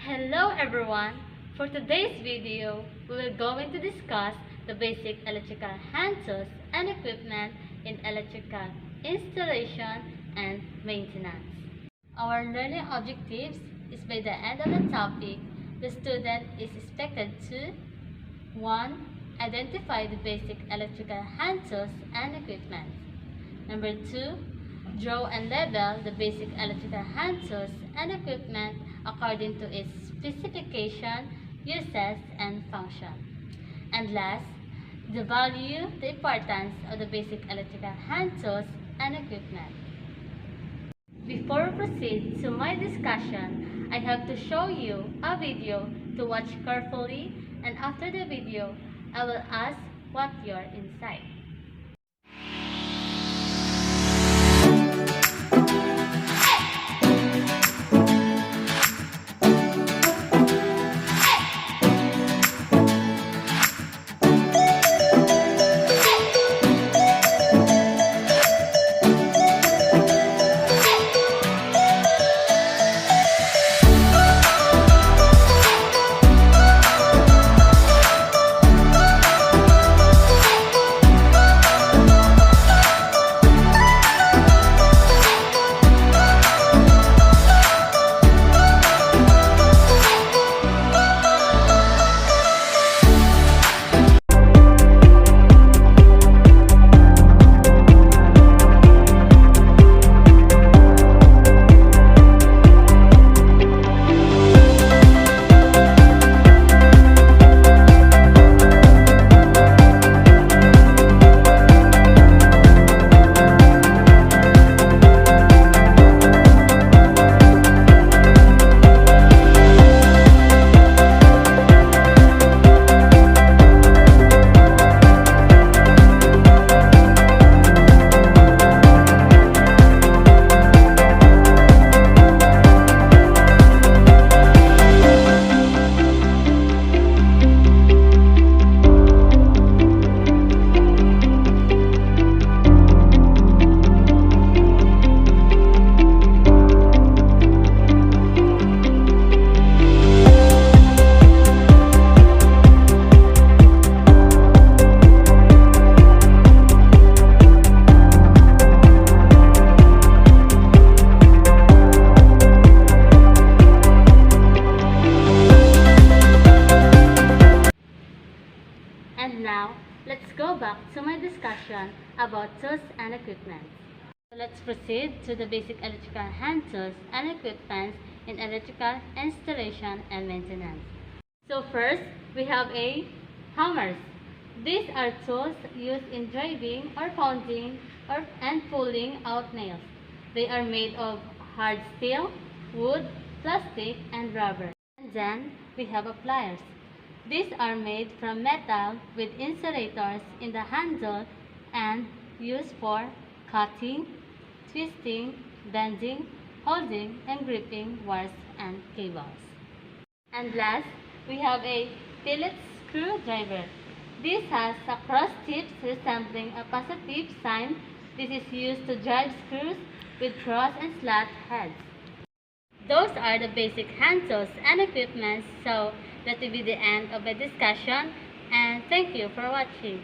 Hello everyone! For today's video, we will going to discuss the basic electrical hand tools and equipment in electrical installation and maintenance. Our learning objectives is by the end of the topic, the student is expected to 1. Identify the basic electrical hand tools and equipment. Number 2. Draw and label the basic electrical hand tools and equipment according to its specification, uses, and function. And last, value the importance of the basic electrical hand tools and equipment. Before we proceed to my discussion, I have to show you a video to watch carefully, and after the video, I will ask what your insight. And now, let's go back to my discussion about tools and equipment. So let's proceed to the basic electrical hand tools and equipment in electrical installation and maintenance. So first, we have hammers. These are tools used in driving or pounding and pulling out nails. They are made of hard steel, wood, plastic, and rubber. And then, we have pliers. These are made from metal with insulators in the handle and used for cutting, twisting, bending, holding, and gripping wires and cables. And last, we have a Phillips screwdriver. This has a cross tip resembling a positive sign. This is used to drive screws with cross and slot heads. Those are the basic hand tools and equipment, so that will be the end of the discussion, and thank you for watching.